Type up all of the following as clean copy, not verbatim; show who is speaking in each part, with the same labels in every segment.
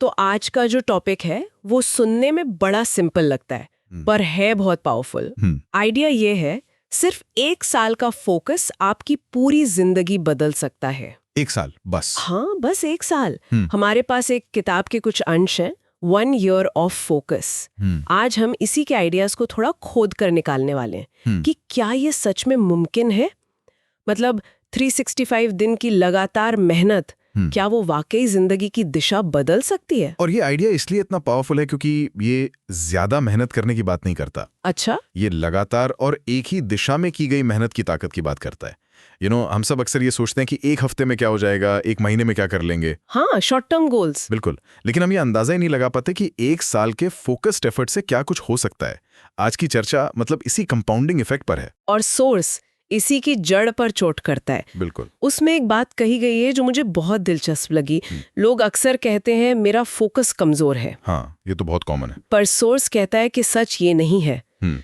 Speaker 1: तो आज का जो टॉपिक है वो सुनने में बड़ा सिंपल लगता है पर है बहुत पावरफुल। आइडिया ये है, सिर्फ 1 साल का फोकस आपकी पूरी जिंदगी बदल सकता है।
Speaker 2: 1 साल बस?
Speaker 1: हाँ, बस 1 साल। हमारे पास एक किताब के कुछ अंश हैं, 1 year ऑफ फोकस। आज हम इसी के आइडियाज को थोड़ा खोद कर निकालने वाले हैं कि क्या ये सच में मुमकिन है। मतलब 365 दिन की लगातार मेहनत, क्या वो वाकई जिंदगी की दिशा बदल सकती है?
Speaker 2: और ये आइडिया इसलिए इतना पावरफुल है क्योंकि ये ज्यादा मेहनत करने की बात नहीं करता।
Speaker 1: अच्छा,
Speaker 2: ये लगातार और एक ही दिशा में की गई मेहनत की ताकत की बात करता है। हम सब अक्सर ये सोचते हैं कि 1 हफ्ते में क्या हो जाएगा, 1 महीने में क्या कर लेंगे।
Speaker 1: हाँ, शॉर्ट टर्म गोल्स।
Speaker 2: बिल्कुल, लेकिन हम ये अंदाजा ही नहीं लगा पाते कि 1 साल के फोकस्ड एफर्ट से क्या कुछ हो सकता है। आज की चर्चा मतलब इसी कंपाउंडिंग इफेक्ट पर है।
Speaker 1: और सोर्स इसी की जड़ पर चोट करता है।
Speaker 2: बिल्कुल।
Speaker 1: उसमें एक बात कही गई है जो मुझे बहुत दिलचस्प लगी। लोग अक्सर कहते हैं मेरा फोकस कमजोर है।
Speaker 2: हाँ, ये तो बहुत कॉमन है।
Speaker 1: पर सोर्स कहता है कि सच ये नहीं है।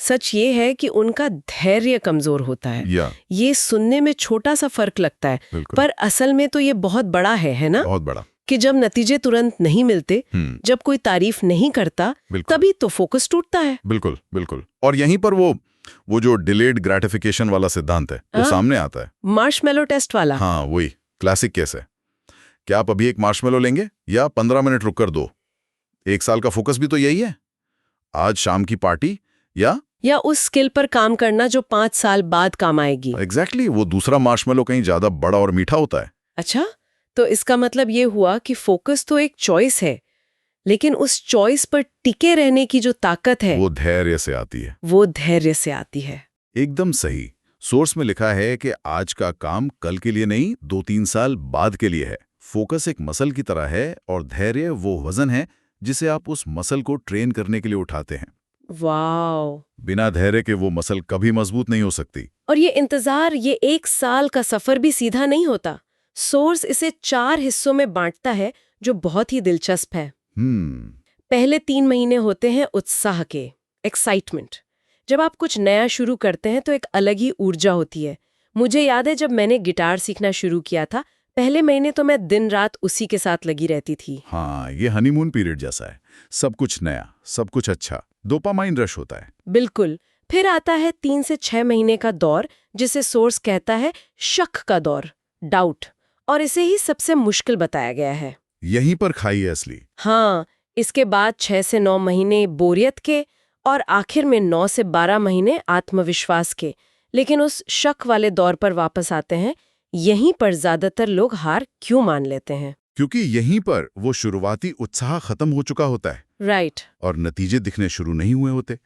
Speaker 1: सच ये है कि उनका धैर्य कमजोर होता है। ये सुनने में छोटा सा फर्क लगता है, पर असल में तो ये बहुत बड़ा है ना?
Speaker 2: बहुत बड़ा।
Speaker 1: कि जब नतीजे तुरंत नहीं मिलते, जब कोई तारीफ नहीं करता, तभी तो फोकस टूटता है।
Speaker 2: बिल्कुल बिल्कुल। और यहीं पर वो जो डिलेड ग्रेटिफिकेशन वाला सिद्धांत है वो सामने आता है।
Speaker 1: मार्शमेलो टेस्ट वाला।
Speaker 2: हाँ, वही क्लासिक केस है। क्या आप अभी एक मार्शमेलो लेंगे या 15 मिनट रुक कर दो? 1 साल का फोकस भी तो यही है। आज शाम की पार्टी या
Speaker 1: उस स्किल पर काम करना जो 5 साल बाद काम आएगी।
Speaker 2: एग्जैक्टली, वो दूसरा मार्शमेलो कहीं ज्यादा बड़ा और मीठा होता है।
Speaker 1: अच्छा, तो इसका मतलब ये हुआ कि फोकस तो एक चॉइस है, लेकिन उस चॉइस पर टिके रहने की जो ताकत है
Speaker 2: वो धैर्य से आती है।
Speaker 1: वो धैर्य से आती है।
Speaker 2: एकदम सही। सोर्स में लिखा है कि आज का काम कल के लिए नहीं, 2-3 साल बाद के लिए है। फोकस एक मसल की तरह है और धैर्य वो वजन है जिसे आप उस मसल को ट्रेन करने के लिए उठाते हैं।
Speaker 1: वाओ!
Speaker 2: बिना धैर्य के वो मसल कभी मजबूत नहीं हो सकती।
Speaker 1: और ये इंतजार, ये 1 साल का सफर भी सीधा नहीं होता। सोर्स इसे 4 हिस्सों में बांटता है जो बहुत ही दिलचस्प है। पहले 3 महीने होते हैं उत्साह के, एक्साइटमेंट। जब आप कुछ नया शुरू करते हैं तो एक अलग ही ऊर्जा होती है। मुझे याद है जब मैंने गिटार सीखना शुरू किया था, पहले महीने तो मैं दिन रात उसी के साथ लगी रहती थी।
Speaker 2: हाँ, ये हनीमून पीरियड जैसा है। सब कुछ नया, सब कुछ अच्छा, डोपामाइन रश होता है।
Speaker 1: बिल्कुल। फिर आता है 3 से 6 महीने का दौर, जिसे सोर्स कहता है शक का दौर, डाउट, और इसे ही सबसे मुश्किल बताया गया है।
Speaker 2: यहीं पर खाई है असली।
Speaker 1: हाँ, इसके बाद 6 से 9 महीने बोरियत के और आखिर में 9 से 12 महीने आत्मविश्वास के। लेकिन उस शक वाले दौर पर वापस आते हैं। यहीं पर ज्यादातर लोग हार क्यों मान लेते हैं?
Speaker 2: क्योंकि यहीं पर वो शुरुआती उत्साह खत्म हो चुका होता है।
Speaker 1: राइट।
Speaker 2: और नतीजे दिखने शुरू नहीं हुए होते।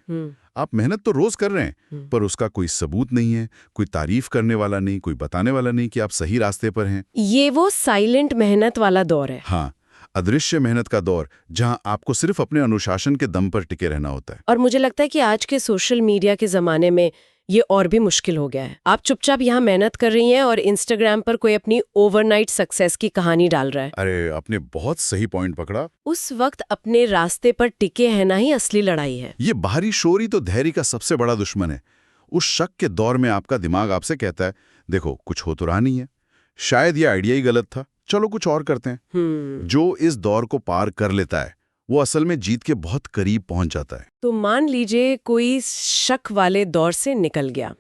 Speaker 2: आप मेहनत तो रोज कर रहे हैं, पर उसका कोई सबूत नहीं है, कोई तारीफ करने वाला नहीं, कोई बताने वाला नहीं कि आप सही रास्ते पर हैं।
Speaker 1: ये वो साइलेंट मेहनत वाला दौर है।
Speaker 2: हाँ, अदृश्य मेहनत का दौर, जहां आपको सिर्फ अपने अनुशासन के दम पर टिके रहना होता है।
Speaker 1: और मुझे लगता है कि आज के सोशल मीडिया के जमाने में ये और भी मुश्किल हो गया है। आप चुपचाप यहाँ मेहनत कर रही हैं और इंस्टाग्राम पर कोई अपनी ओवरनाइट सक्सेस की कहानी डाल रहा है।
Speaker 2: अरे, आपने बहुत सही पॉइंट पकड़ा।
Speaker 1: उस वक्त अपने रास्ते पर टिके रहना ही असली लड़ाई है।
Speaker 2: ये बाहरी शोर ही तो धैर्य का सबसे बड़ा दुश्मन है। उस शक के दौर में आपका दिमाग आपसे कहता है, देखो कुछ हो तो रहा नहीं है, शायद ये आइडिया ही गलत था, चलो कुछ और करते हैं। जो इस दौर को पार कर लेता है वो असल में जीत के बहुत करीब पहुंच जाता है।
Speaker 1: तो मान लीजिए कोई शक वाले दौर से निकल गया,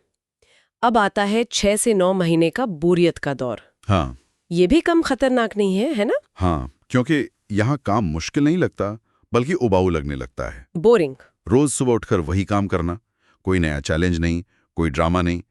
Speaker 1: अब आता है 6 से 9 महीने का बोरियत का दौर।
Speaker 2: हाँ,
Speaker 1: ये भी कम खतरनाक नहीं है ना?
Speaker 2: हाँ, क्योंकि यहाँ काम मुश्किल नहीं लगता, बल्कि उबाऊ लगने लगता है।
Speaker 1: बोरिंग।
Speaker 2: रोज सुबह उठकर वही काम करना, कोई नया चैलेंज नहीं, कोई ड्रामा नहीं।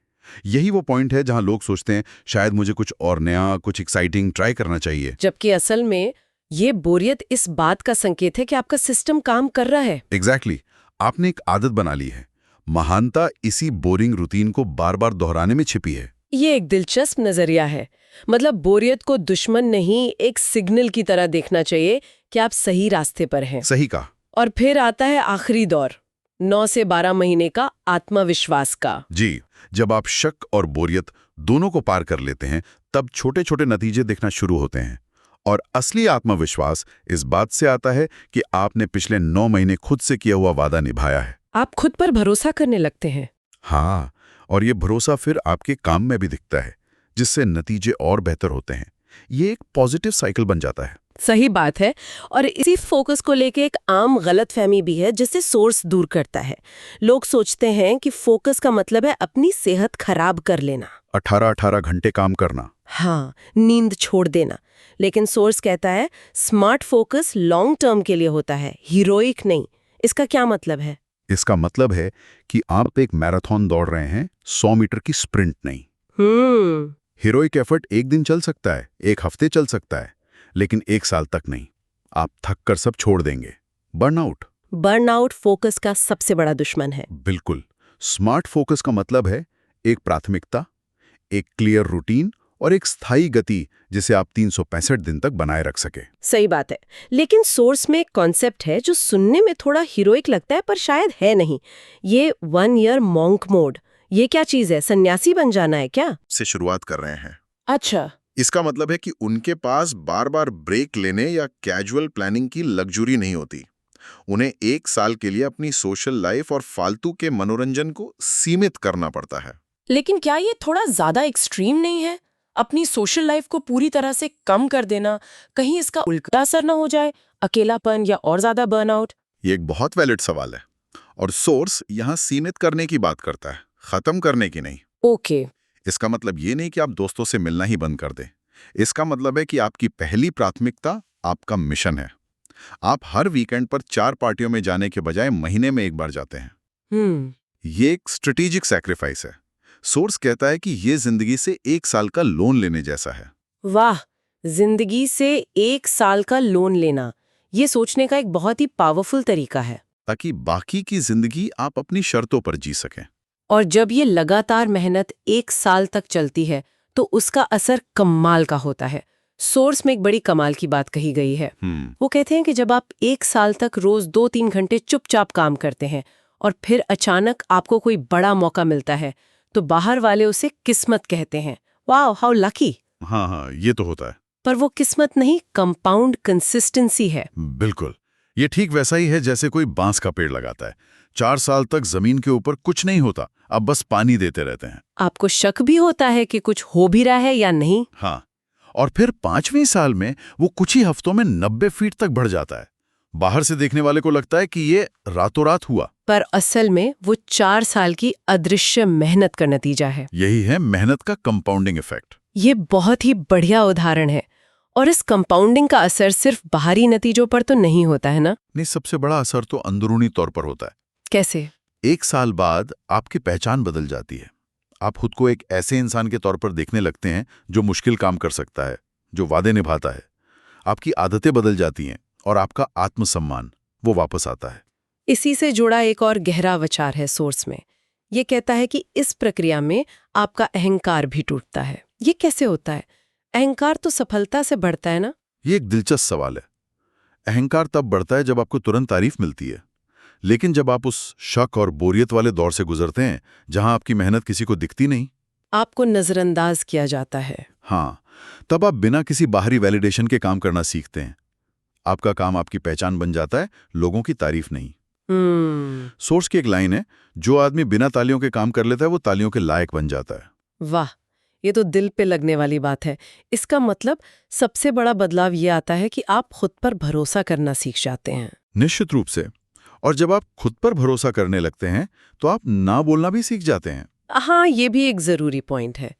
Speaker 2: यही वो पॉइंट है जहां लोग सोचते हैं शायद मुझे कुछ और नया, कुछ एक्साइटिंग ट्राई करना चाहिए।
Speaker 1: जबकि असल में ये बोरियत इस बात का संकेत है कि आपका सिस्टम काम कर रहा है।
Speaker 2: एग्जैक्टली। आपने एक आदत बना ली है। महानता इसी बोरिंग रूटीन को बार बार दोहराने में छिपी है।
Speaker 1: ये एक दिलचस्प नजरिया है। मतलब बोरियत को दुश्मन नहीं, एक सिग्नल की तरह देखना चाहिए कि आप सही रास्ते पर हैं।
Speaker 2: सही कहा।
Speaker 1: और फिर आता है आखिरी दौर, 9 से 12 महीने का आत्मविश्वास का।
Speaker 2: जी, जब आप शक और बोरियत दोनों को पार कर लेते हैं, तब छोटे छोटे नतीजे दिखना शुरू होते हैं। और असली आत्मविश्वास इस बात से आता है कि आपने पिछले 9 महीने खुद से किया हुआ वादा निभाया है।
Speaker 1: आप खुद पर भरोसा करने लगते हैं।
Speaker 2: हाँ, और ये भरोसा फिर आपके काम में भी दिखता है, जिससे नतीजे और बेहतर होते हैं। ये एक पॉजिटिव साइकिल बन जाता है।
Speaker 1: सही बात है। और इसी फोकस को लेके एक आम गलतफहमी भी है जिससे सोर्स दूर करता है। लोग सोचते हैं कि फोकस का मतलब है अपनी सेहत खराब कर लेना,
Speaker 2: 18-18 घंटे काम करना।
Speaker 1: हाँ, नींद छोड़ देना। लेकिन सोर्स कहता है स्मार्ट फोकस लॉन्ग टर्म के लिए होता है, हीरोइक नहीं। इसका क्या मतलब है?
Speaker 2: इसका मतलब है कि आप एक मैराथन दौड़ रहे हैं, 100 मीटर की स्प्रिंट नहीं। हीरोइक एफर्ट एक दिन चल सकता है, एक हफ्ते चल सकता है, लेकिन 1 साल तक नहीं। आप थक कर सब छोड़ देंगे। बर्नआउट।
Speaker 1: बर्नआउट फोकस का सबसे बड़ा दुश्मन है।
Speaker 2: बिल्कुल। स्मार्ट फोकस का मतलब है एक प्राथमिकता, एक क्लियर रूटीन और एक स्थायी गति जिसे आप 365 दिन तक बनाए रख सके।
Speaker 1: सही बात है। लेकिन सोर्स में एक कॉन्सेप्ट है जो सुनने में थोड़ा हीरोइक लगता है पर शायद है नहीं। ये 1 ईयर मॉन्क मोड। ये क्या चीज है? सन्यासी बन जाना है क्या?
Speaker 2: से शुरुआत कर रहे हैं।
Speaker 1: अच्छा।
Speaker 2: इसका मतलब है कि उनके पास बार बार ब्रेक लेने या कैजुअल प्लानिंग की लग्जरी नहीं होती। उन्हें 1 साल के लिए अपनी सोशल लाइफ और फालतू के मनोरंजन को सीमित करना पड़ता है।
Speaker 3: लेकिन क्या ये थोड़ा ज्यादा एक्सट्रीम नहीं है? अपनी सोशल लाइफ को पूरी तरह से कम कर देना, कहीं इसका उल्टा असर ना हो जाए, अकेलापन या और ज्यादा बर्नआउट?
Speaker 2: ये एक बहुत वैलिड सवाल है और सोर्स यहाँ सीमित करने की बात करता है, खत्म करने की नहीं।
Speaker 3: ओके।
Speaker 2: इसका मतलब ये नहीं कि आप दोस्तों से मिलना ही बंद कर दें। इसका मतलब है कि आपकी पहली प्राथमिकता आपका मिशन है। आप हर वीकेंड पर 4 पार्टियों में जाने के बजाय महीने में 1 बार जाते हैं। ये एक स्ट्रेटेजिक सैक्रिफाइस है। सोर्स कहता है कि ये जिंदगी से 1 साल का लोन लेने जैसा है।
Speaker 1: वाह, जिंदगी से 1 साल का लोन लेना, ये सोचने का एक बहुत ही पावरफुल तरीका है।
Speaker 2: ताकि बाकी की जिंदगी आप अपनी शर्तों पर जी सकें।
Speaker 1: और जब ये लगातार मेहनत 1 साल तक चलती है तो उसका असर कमाल का होता है। सोर्स में एक बड़ी कमाल की बात कही गई है। वो कहते हैं कि जब आप 1 साल तक रोज 2-3 घंटे चुपचाप काम करते हैं और फिर अचानक आपको कोई बड़ा मौका मिलता है तो बाहर वाले उसे किस्मत कहते हैं। Wow, how lucky.
Speaker 2: हाँ, ये तो होता है।
Speaker 1: पर वो किस्मत नहीं, कंपाउंड कंसिस्टेंसी है।
Speaker 2: बिल्कुल। ये ठीक वैसा ही है जैसे कोई बांस का पेड़ लगाता है। 4 साल तक जमीन के ऊपर कुछ नहीं होता, आप बस पानी देते रहते हैं।
Speaker 1: आपको शक भी होता है कि कुछ हो भी रहा है या नहीं।
Speaker 2: हाँ, और फिर 5वें साल में वो कुछ ही हफ्तों में 90 फीट तक बढ़ जाता है। बाहर से देखने वाले को लगता है कि ये रातों रात हुआ,
Speaker 1: पर असल में वो 4 साल की अदृश्य मेहनत का नतीजा है।
Speaker 2: यही है मेहनत का कंपाउंडिंग इफेक्ट।
Speaker 1: ये बहुत ही बढ़िया उदाहरण है। और इस कंपाउंडिंग का असर सिर्फ बाहरी नतीजों पर तो नहीं होता है ना?
Speaker 2: नहीं, सबसे बड़ा असर तो अंदरूनी तौर पर होता है।
Speaker 1: कैसे?
Speaker 2: 1 साल बाद आपकी पहचान बदल जाती है। आप खुद को एक ऐसे इंसान के तौर पर देखने लगते हैं जो मुश्किल काम कर सकता है, जो वादे निभाता है। आपकी आदतें बदल जाती हैं और आपका आत्मसम्मान वो वापस आता है।
Speaker 1: इसी से जुड़ा एक और गहरा विचार है सोर्स में। ये कहता है कि इस प्रक्रिया में आपका अहंकार भी टूटता है। ये कैसे होता है? अहंकार तो सफलता से बढ़ता है ना?
Speaker 2: ये एक दिलचस्प सवाल है। अहंकार तब बढ़ता है जब आपको तुरंत तारीफ मिलती है, लेकिन जब आप उस शक और बोरियत वाले दौर से गुजरते हैं जहां आपकी मेहनत किसी को दिखती नहीं,
Speaker 1: आपको नजरअंदाज किया जाता है।
Speaker 2: हाँ, तब आप बिना किसी बाहरी वैलिडेशन के काम करना सीखते हैं। आपका काम आपकी पहचान बन जाता है, लोगों की तारीफ नहीं। सोर्स की एक लाइन है, जो आदमी बिना तालियों के काम कर लेता है वो तालियों के लायक बन जाता है।
Speaker 1: वाह, ये तो दिल पे लगने वाली बात है। इसका मतलब सबसे बड़ा बदलाव ये आता है कि आप खुद पर भरोसा करना सीख जाते हैं।
Speaker 2: निश्चित रूप से। और जब आप खुद पर भरोसा करने लगते हैं तो आप ना बोलना भी सीख जाते हैं।
Speaker 1: हाँ, ये भी एक जरूरी पॉइंट है।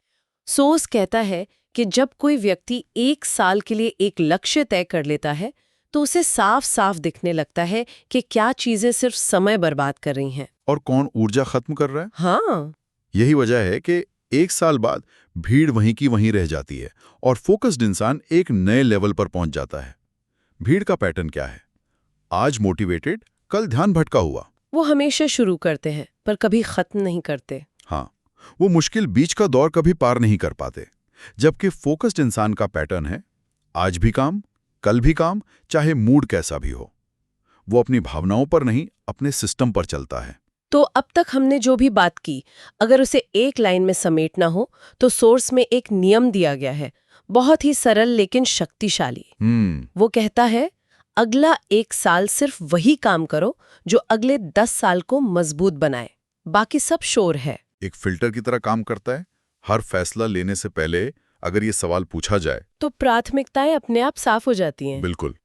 Speaker 1: सोर्स कहता है कि जब कोई व्यक्ति 1 साल के लिए एक लक्ष्य तय कर लेता है तो उसे साफ साफ दिखने लगता है कि क्या चीजें सिर्फ समय बर्बाद कर रही हैं
Speaker 2: और कौन ऊर्जा खत्म कर रहा है।
Speaker 1: हाँ,
Speaker 2: यही वजह है कि 1 साल बाद भीड़ वहीं की वहीं रह जाती है और फोकस्ड इंसान एक नए लेवल पर पहुंच जाता है। भीड़ का पैटर्न क्या है? आज मोटिवेटेड, कल ध्यान भटका हुआ।
Speaker 1: वो हमेशा शुरू करते हैं पर कभी खत्म नहीं करते।
Speaker 2: हाँ, वो मुश्किल बीच का दौर कभी पार नहीं कर पाते। जबकि फोकस्ड इंसान का पैटर्न है, आज भी काम, कल भी काम, चाहे मूड कैसा भी हो। वो अपनी भावनाओं पर नहीं, अपने सिस्टम पर चलता है।
Speaker 1: तो अब तक हमने जो भी बात की, अगर उसे एक लाइन में समेटना हो तो सोर्स में एक नियम दिया गया है, बहुत ही सरल लेकिन शक्तिशाली। वो कहता है, अगला 1 साल सिर्फ वही काम करो जो अगले 10 साल को मजबूत बनाए, बाकी सब शोर है।
Speaker 2: एक फिल्टर की तरह काम करता है। हर फैसला लेने से पहले अगर ये सवाल पूछा जाए
Speaker 1: तो प्राथमिकताएं अपने आप साफ हो जाती हैं।
Speaker 2: बिल्कुल,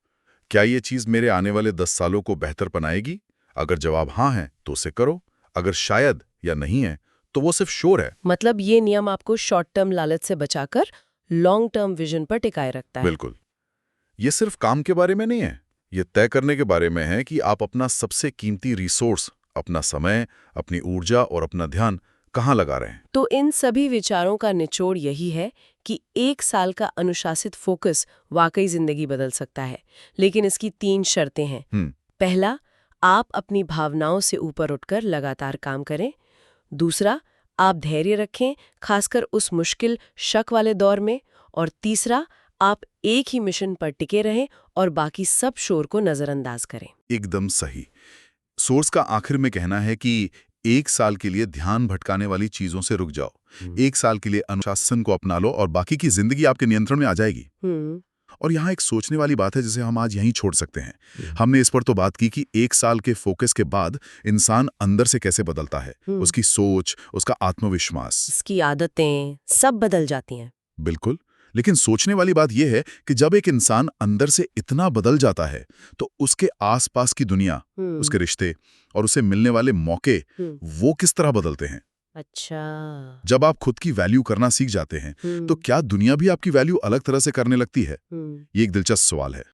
Speaker 2: क्या ये चीज मेरे आने वाले 10 सालों को बेहतर बनाएगी? अगर जवाब हाँ है तो उसे करो, अगर शायद या नहीं है तो वो सिर्फ शोर है।
Speaker 1: मतलब ये नियम आपको शॉर्ट टर्म लालच से बचाकर लॉन्ग टर्म विजन पर टिकाए रखता है।
Speaker 2: बिल्कुल, ये सिर्फ काम के बारे में नहीं है, ये तय करने के बारे में है कि आप अपना सबसे कीमती रिसोर्स, अपना समय, अपनी ऊर्जा और अपना ध्यान कहाँ लगा रहे हैं।
Speaker 1: तो इन सभी विचारों का निचोड़ यही है कि 1 साल का अनुशासित फोकस वाकई जिंदगी बदल सकता है, लेकिन इसकी 3 शर्तें हैं। पहला, आप अपनी भावनाओं से ऊपर उठकर लगातार काम करें। दूसरा, आप धैर्य रखें, खासकर उस मुश्किल शक वाले दौर में। और तीसरा, आप एक ही मिशन पर टिके रहें और बाकी सब शोर को नजरअंदाज करें।
Speaker 2: एकदम सही। सोर्स का आखिर में कहना है कि 1 साल के लिए ध्यान भटकाने वाली चीजों से रुक जाओ। 1 साल के लिए अनुशासन को अपना लो और बाकी की जिंदगी आपके नियंत्रण में आ जाएगी। और यहाँ एक सोचने वाली बात है जिसे हम आज यहीं छोड़ सकते हैं। हमने इस पर तो बात की कि 1 साल के फोकस के बाद इंसान अंदर से कैसे बदलता है, उसकी सोच, उसका आत्मविश्वास,
Speaker 1: उसकी आदतें सब बदल जाती हैं।
Speaker 2: बिल्कुल। लेकिन सोचने वाली बात यह है कि जब एक इंसान अंदर से इतना बदल जाता है तो उसके आसपास की दुनिया, उसके रिश्ते और उसे मिलने वाले मौके वो किस तरह बदलते हैं।
Speaker 1: अच्छा,
Speaker 2: जब आप खुद की वैल्यू करना सीख जाते हैं तो क्या दुनिया भी आपकी वैल्यू अलग तरह से करने लगती है? ये एक दिलचस्प सवाल है।